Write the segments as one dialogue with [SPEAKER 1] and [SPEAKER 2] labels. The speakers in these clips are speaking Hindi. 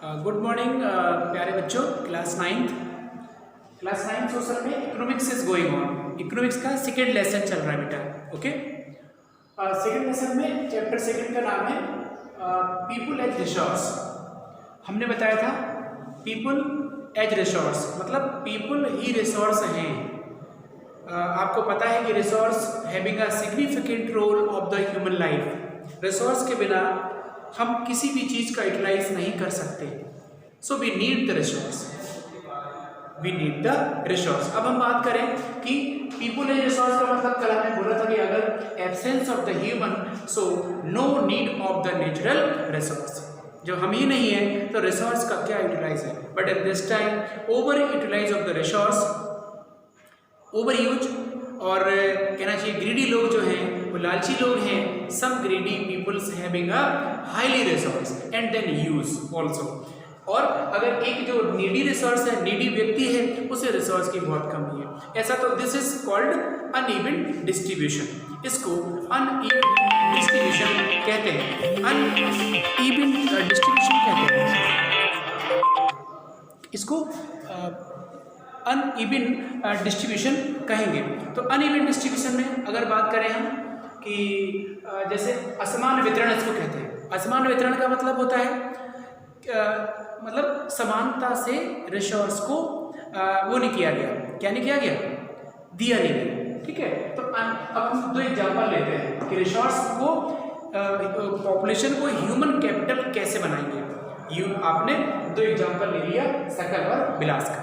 [SPEAKER 1] गुड मॉर्निंग प्यारे बच्चों। क्लास नाइन्थ सोशल में economics is going on. Economics का सेकेंड लेसन चल रहा है बेटा। ओके, सेकेंड लेसन में चैप्टर सेकेंड का नाम है पीपुल एज रिसोर्स। हमने बताया था पीपुल एज रिसोर्स मतलब पीपुल ही रिसोर्स हैं। आपको पता है कि resource having a significant role of the human life. Resource के बिना हम किसी भी चीज़ का यूटिलाइज नहीं कर सकते। So we need the resource, we need the resource. अब हम बात करें कि पीपुल एज रिसोर्स का मतलब कल हमने बोला था कि अगर absence of the human so no need of the natural resource. जब हम ही नहीं है तो रिसोर्स का क्या यूटिलाइज है। But at this time over utilise of the resource, overuse और कहना चाहिए ग्रीडी लोग जो हैं वो लालची लोग हैं। Some greedy peoples having a highly resource and then use also. और अगर एक जो नीडी रिसोर्स है, नीडी व्यक्ति है, उसे रिसोर्स की बहुत कमी है। ऐसा तो this is called uneven distribution. इसको अनइवन डिस्ट्रीब्यूशन कहते हैं। अनइवन डिस्ट्रीब्यूशन कहते हैं इसको, अनइवन डिस्ट्रीब्यूशन कहेंगे। तो अनइवन डिस्ट्रीब्यूशन में अगर बात करें हम कि जैसे असमान वितरण इसको कहते हैं। असमान वितरण का मतलब होता है मतलब समानता से रिसोर्स को वो नहीं किया गया। क्या नहीं किया गया? दिया नहीं गया। ठीक है, तो अब हम दो एग्जाम्पल लेते हैं कि रिसोर्स को पॉपुलेशन को ह्यूमन कैपिटल कैसे बनाएंगे। आपने दो एग्जाम्पल ले लिया सकल और विलास का।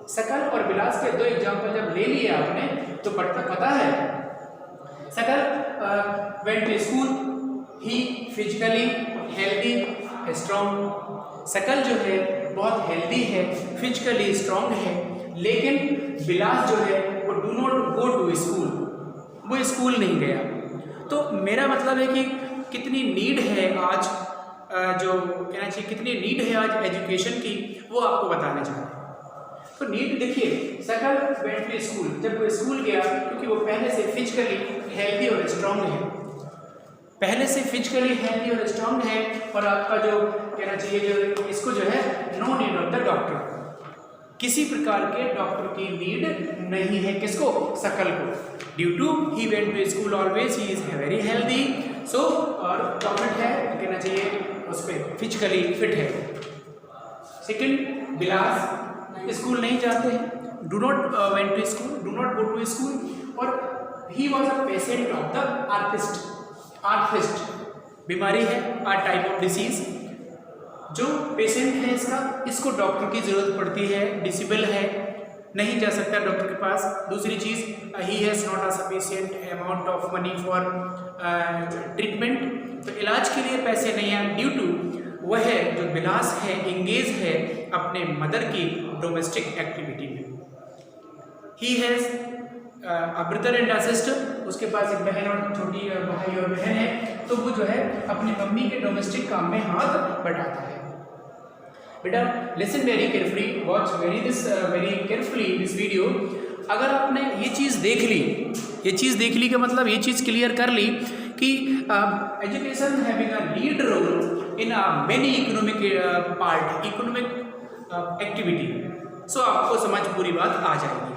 [SPEAKER 1] सकल और विलास के दो एग्जाम्पल जब ले लिए आपने तो पता है Sakal went to school, he physically healthy strong. Sakal जो है बहुत हेल्दी है, फिजिकली स्ट्रॉन्ग है, लेकिन विलास जो है वो do not go to school, वो स्कूल नहीं गया। तो मेरा मतलब है कि कितनी नीड है आज, जो कहना चाहिए कितनी नीड है आज एजुकेशन की, वो आपको बताने चाह रहे हैं। तो नीड देखिए, सकल वेंट टू स्कूल, जब वो स्कूल गया क्योंकि वो पहले से फिजिकली हेल्दी और स्ट्रॉन्ग है, पहले से फिजिकली हेल्दी और स्ट्रॉन्ग है। और आपका जो कहना चाहिए जो इसको जो है no need of the doctor, किसी प्रकार के डॉक्टर की नीड नहीं है। किसको? सकल को। Due to he went to school always, he is very healthy. So और डॉक्टर है कहना चाहिए उस पर फिजिकली फिट है। सेकेंड, विलास स्कूल नहीं जाते हैं, do not went to school, do not go to school. और he was a patient of the arthritis. Arthritis बीमारी है, आर टाइप ऑफ डिसीज। जो पेशेंट है इसको डॉक्टर की जरूरत पड़ती है, डिसेबल है, नहीं जा सकता डॉक्टर के पास। दूसरी चीज, he has not a sufficient amount of money for treatment, तो इलाज के लिए पैसे नहीं हैं। ड्यू टू वह जो विलास है एंगेज है अपने मदर की डोमेस्टिक एक्टिविटी में। He has a brother and a sister, उसके पास एक बहन और छोटी भाई और बहन है, तो वो जो है अपनी मम्मी के डोमेस्टिक काम में हाथ बटाता है। बेटा listen very carefully, watch very carefully this video. अगर आपने ये चीज़ देख ली, ये चीज़ देख ली का मतलब ये चीज़ क्लियर कर ली कि education having a lead role in a many economic part, economic activity. So आपको समझ पूरी बात आ जाएगी।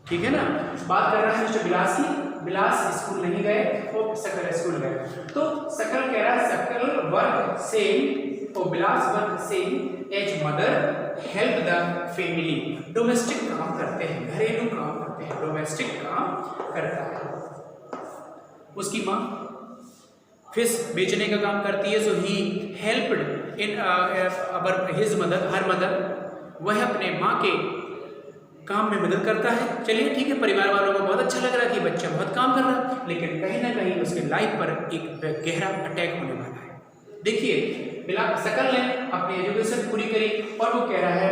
[SPEAKER 1] ठीक है ना। बात कर रहे हैं मिस्टर विलास की। विलास स्कूल नहीं गए, वो सकल स्कूल गए। तो सकल कह रहा है सकल वर्क सेम और Vilas work same as mother help the family. Domestic काम करते हैं, घरेलू काम करते हैं, डोमेस्टिक काम करता है। उसकी माँ फिश बेचने का काम करती है। So he helped in his mother, her mother, वह अपने माँ के काम में मदद करता है। चलिए ठीक है, परिवार वालों को बहुत अच्छा लग रहा है कि बच्चा बहुत काम कर रहा है, लेकिन कहीं ना कहीं उसके लाइफ पर एक गहरा अटैक होने वाला है। देखिए सकल ने अपनी एजुकेशन पूरी करी और वो कह रहा है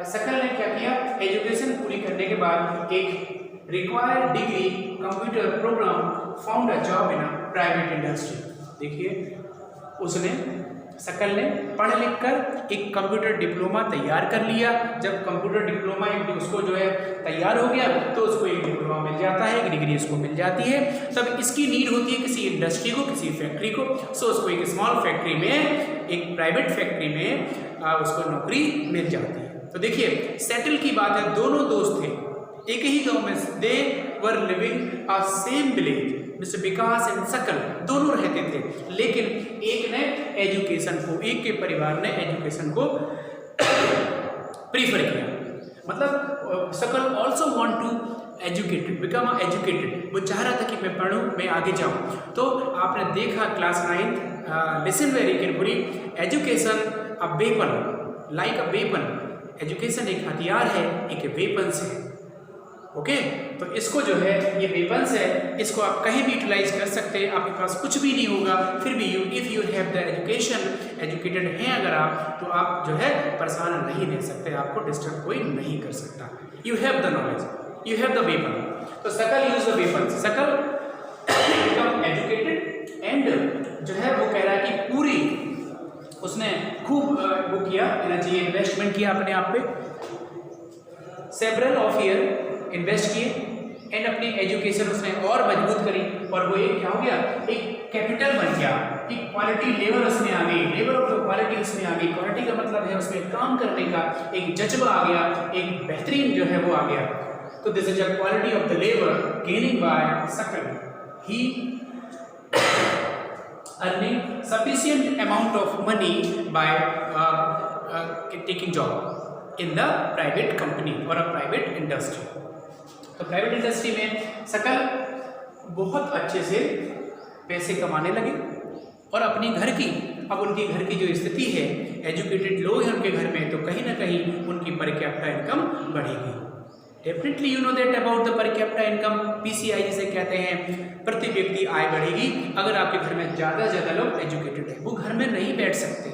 [SPEAKER 1] सकल ने क्या किया, एजुकेशन पूरी करने के बाद एक required degree computer program, found a job in a private industry. देखिए उसने सकल ने पढ़ लिख कर एक कंप्यूटर डिप्लोमा तैयार कर लिया। जब कंप्यूटर डिप्लोमा उसको जो है तैयार हो गया तो उसको एक डिप्लोमा मिल जाता है, एक डिग्री उसको मिल जाती है। तब इसकी नीड होती है किसी इंडस्ट्री को, किसी फैक्ट्री को। सो उसको एक स्मॉल फैक्ट्री में, एक प्राइवेट फैक्ट्री में उसको नौकरी मिल जाती है। तो देखिए सेटल की बात है, दोनों दोस्त थे, एक ही गांव में, they were living a same village. Mister Vikas and Sakal दोनों रहते थे, लेकिन एक ने एजुकेशन को, एक के परिवार ने एजुकेशन को प्रीफर किया। मतलब Sakal also want to educated, become educated. वो चाह रहा था कि मैं पढ़ूँ, मैं आगे जाऊँ। तो आपने देखा class 9th, listen very carefully, education a weapon, like a weapon. Education एक हथियार है, एक वेपन्स है। ओके तो इसको जो है, ये वेपन्स है, इसको आप कहीं भी यूटिलाइज कर सकते हैं। आपके पास कुछ भी नहीं होगा, फिर भी if you have the education, educated हैं अगर आप, तो आप जो है परेशान नहीं रह सकते, आपको डिस्टर्ब कोई नहीं कर सकता। You have the knowledge, you have the weapon. तो सकल यूज द वेपन, सकल बिकम एजुकेटेड एंड जो है वो कह रहा है कि पूरी उसने खूब वो किया, एनर्जी इन्वेस्टमेंट किया अपने आप पे, सेवरल ऑफ ईयर इन्वेस्ट किए एंड अपनी एजुकेशन उसने और मजबूत करी। और वो एक क्या हो गया, एक कैपिटल बन गया, एक क्वालिटी लेवल उसमें आ गई, लेवल ऑफ क्वालिटी उसमें आ गई। क्वालिटी का मतलब है उसमें काम करने का एक जज्बा आ गया, एक बेहतरीन जो है वो आ गया। तो this is a quality of the labour gaining by Sakal, he earning sufficient amount of money by taking job in the private company or a private industry। तो प्राइवेट इंडस्ट्री में सकल बहुत अच्छे से पैसे कमाने लगे और अपनी घर की, अब उनके घर की जो स्थिति है, एजुकेटेड लोग हैं उनके घर में, तो कहीं ना कहीं उनकी पर कैपिटा इनकम बढ़ेगी। Definitely you know that about the per capita income, PCI जिसे कहते हैं, प्रति व्यक्ति आय बढ़ेगी। अगर आपके घर में ज़्यादा से ज़्यादा लोग एजुकेटेड है, वो घर में नहीं बैठ सकते।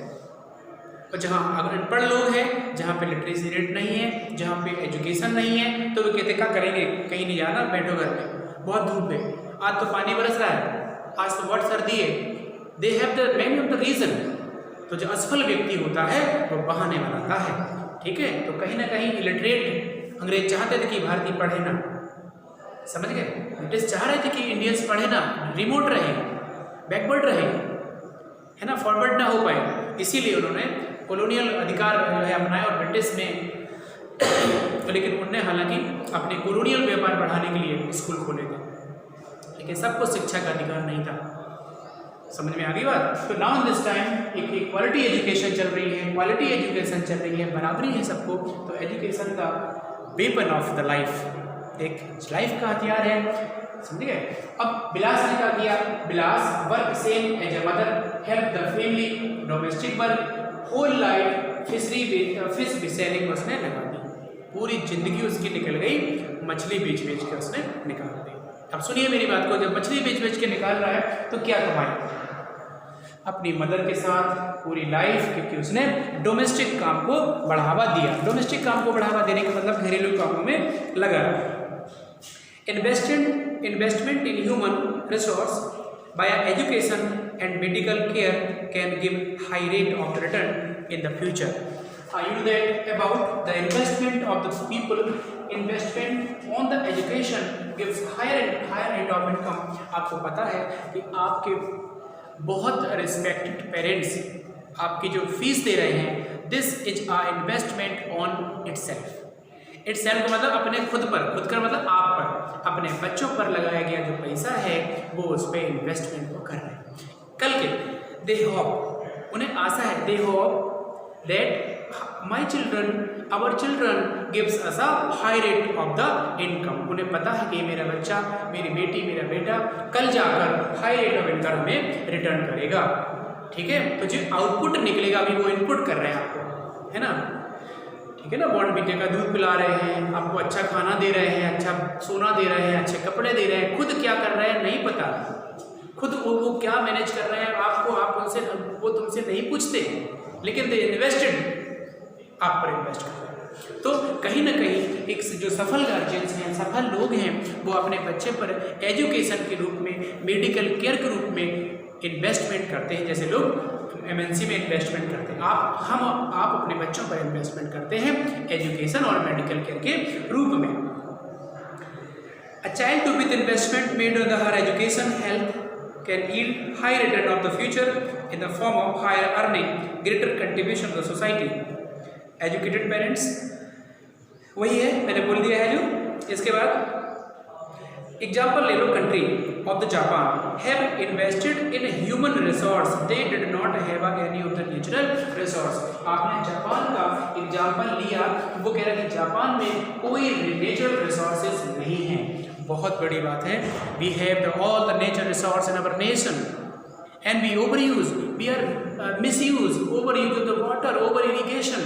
[SPEAKER 1] और जहाँ अगर अनपढ़ लोग हैं, जहाँ पे लिटरेसी रेट नहीं है, जहाँ पे एजुकेशन नहीं है, तो वो कहते क्या करेंगे, कहीं नहीं जाना, बैठो घर में, बहुत धूप है, आज तो पानी बरस रहा है, आज तो बहुत सर्दी है। They have the many of the reason. तो जो असफल व्यक्ति होता है वो बहाने बनाता है, ठीक है। तो कहीं ना कहीं इलिटरेट अंग्रेज चाहते थे कि भारतीय पढ़े ना, समझ गए, ब्रिटिश चाह रहे थे कि इंडियंस पढ़े ना, रिमोट रहे, बैकवर्ड रहे, है ना, फॉरवर्ड ना हो पाए। इसीलिए उन्होंने कॉलोनियल अधिकार जो है अपनाया और ब्रिटिश में तो लेकिन उनने हालांकि अपने कॉलोनियल व्यापार बढ़ाने के लिए स्कूल खोले थे, लेकिन सबको शिक्षा का अधिकार नहीं था। समझ में आ गई बात। तो नाउ दिस टाइम एक क्वालिटी एजुकेशन चल रही है, क्वालिटी एजुकेशन चल रही है, बराबरी है सबको। तो एजुकेशन का वेपन ऑफ द लाइफ, एक लाइफ का हथियार है, समझिए। अब बिलास ने क्या किया, Bilas work same as a mother, help the family, domestic work, whole life fish selling उसने लगा दी। पूरी जिंदगी उसकी निकल गई मछली बेच बेच के उसने निकाल दी। अब सुनिए मेरी बात को, जब मछली बेच बेच के निकाल रहा है तो क्या कमाई, अपनी मदर के साथ पूरी लाइफ, क्योंकि उसने डोमेस्टिक काम को बढ़ावा दिया। डोमेस्टिक काम को बढ़ावा देने का मतलब घरेलू कामों में लगा। Investment in human resource bye education and medical care can give high rate of return in the future. You know that about the investment of the people, investment on the education gives higher rate of income। आपको पता है कि आपके बहुत रिस्पेक्टेड पेरेंट्स आपकी जो फीस दे रहे हैं, this is a investment on itself. Itself का मतलब अपने खुद पर, खुद का मतलब आप पर, अपने बच्चों पर लगाया गया जो पैसा है वो उस पर इन्वेस्टमेंट को कर रहे हैं। कल के दे होप, उन्हें आशा है, they hope that my children, our children gives us a high rate of the income। उन्हें पता है कि मेरा बच्चा, मेरी बेटी, मेरा बेटा कल जाकर हाई रेट ऑफ इनकम में रिटर्न करेगा, ठीक है। तो जो आउटपुट निकलेगा अभी वो इनपुट कर रहे हैं आपको, है ना, ठीक है ना। बॉर्नविटा का दूध पिला रहे हैं आपको, अच्छा खाना दे रहे हैं, अच्छा सोना दे रहे हैं, अच्छे कपड़े दे रहे हैं, खुद क्या कर रहे हैं नहीं पता, खुद वो क्या मैनेज कर रहे हैं आपको, आप उनसे, वो तुमसे नहीं पूछते, लेकिन दे इन्वेस्टेड, आप पर इन्वेस्ट कर रहे हैं। तो कहीं ना कहीं एक जो सफल गार्जियंस हैं, सफल लोग हैं, वो अपने बच्चे पर एजुकेशन के रूप में, मेडिकल केयर के रूप में इन्वेस्टमेंट करते हैं। जैसे लोग MNC में इन्वेस्टमेंट करते हैं, आप अपने बच्चों पर इन्वेस्टमेंट करते हैं एजुकेशन और मेडिकल केयर के रूप में। A child to with investment made on the her education health can yield high return of the future in the form of higher earning, greater contribution to the society. Educated parents, वही है मैंने बोल दिया है जो। इसके बाद एग्जाम्पल ले लो, country of the Japan have invested in human resource, they did not have any of the natural resource. आपने जापान का एग्जाम्पल लिया, वो कह रहा है कि जापान में कोई नेचुरल रिसोर्सेज नहीं है। बहुत बड़ी बात है, we have all the natural resource in our nation and we overuse, we are misuse, overuse of the water, over irrigation,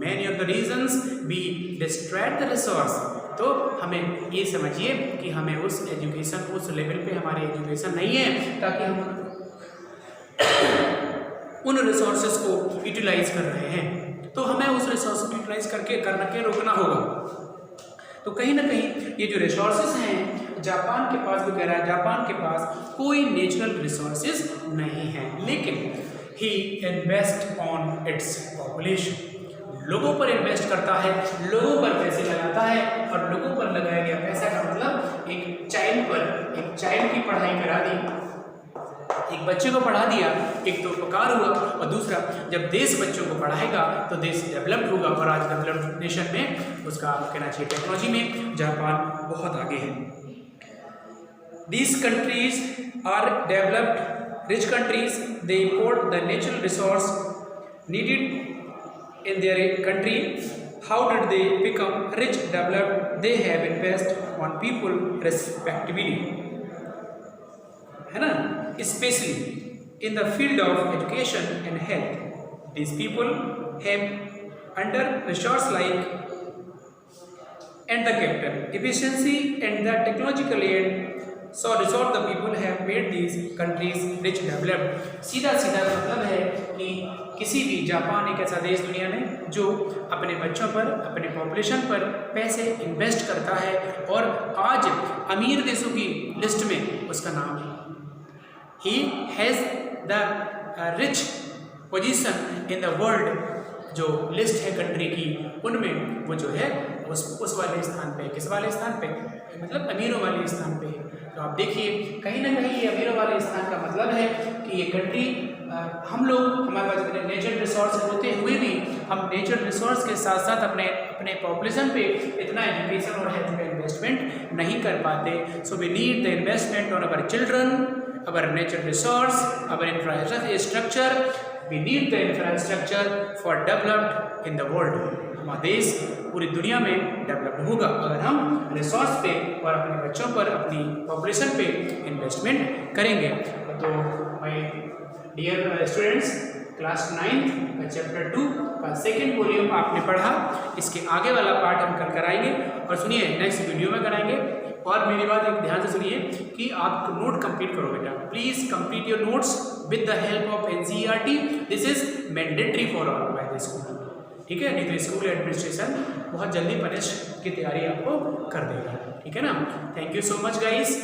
[SPEAKER 1] many of the reasons we distract the resource. तो हमें ये समझिए कि हमें उस एजुकेशन, उस लेवल पे हमारी एजुकेशन नहीं है ताकि हम उन रिसोर्सेज को यूटिलाइज कर रहे हैं, तो हमें उस रिसोर्स को यूटिलाइज करके रोकना होगा। तो कहीं ना कहीं ये जो रिसोर्सेज हैं जापान के पास, वो कह रहा है जापान के पास कोई नेचुरल रिसोर्सेज नहीं है, लेकिन ही इन्वेस्ट ऑन इट्स पॉपुलेशन, लोगों पर इन्वेस्ट करता है, लोगों पर पैसे लगाता है, और लोगों पर लगाया गया पैसा का मतलब एक चाइल्ड की पढ़ाई करा दी, एक बच्चे को पढ़ा दिया, एक तो उपकार हुआ, और दूसरा जब देश बच्चों को पढ़ाएगा तो देश डेवलप्ड होगा। और आज डेवलप्ड नेशन में उसका कहना चाहिए टेक्नोलॉजी में जापान बहुत आगे है। These countries are developed rich countries, they import the natural resource needed in their country. How did they become rich, developed? They have invest on people respectively, है ना, especially in the field of education and health. These people have under resources like and the capital efficiency and the technological aid, so resort the people have made these countries rich, developed. सीधा मतलब है कि किसी भी जापान एक ऐसा देश दुनिया में जो अपने बच्चों पर, अपने पॉपुलेशन पर पैसे इन्वेस्ट करता है, और आज अमीर देशों की लिस्ट में उसका नाम है। He has the rich position in the world, जो लिस्ट है कंट्री की उनमें वो जो है उस वाले स्थान पे, किस वाले स्थान पे, मतलब अमीरों वाले स्थान पे है। तो आप देखिए कहीं ना कहीं ये अमीरों वाले स्थान का मतलब है कि ये कंट्री, हम लोग, हमारे पास नेचुरल रिसोर्स होते हुए भी हम नेचुरल रिसोर्स के साथ साथ अपने पॉपुलेशन पे इतना एजुकेशन और हेल्थ पे इन्वेस्टमेंट नहीं कर पाते। So we need the investment on our children, our natural resource, our infrastructure, we need the infrastructure for developed in the world. हमारा देश पूरी दुनिया में डेवलप्ड होगा अगर हम रिसोर्स पे और अपने बच्चों पर, अपनी पॉपुलेशन पे इन्वेस्टमेंट करेंगे। तो माय डियर स्टूडेंट्स, क्लास 9 का चैप्टर 2 का सेकेंड वॉल्यूम आपने पढ़ा, इसके आगे वाला पार्ट हम कल कराएंगे, और सुनिए नेक्स्ट वीडियो में कराएंगे। और मेरी बात एक ध्यान से सुनिए कि आप नोट कंप्लीट करो बेटा, please complete your notes with the help of NCERT। This is mandatory for all by the school, ठीक है, नहीं तो स्कूल एडमिनिस्ट्रेशन बहुत जल्दी पनिश की तैयारी आपको कर देगा, ठीक है ना। Thank you so much guys.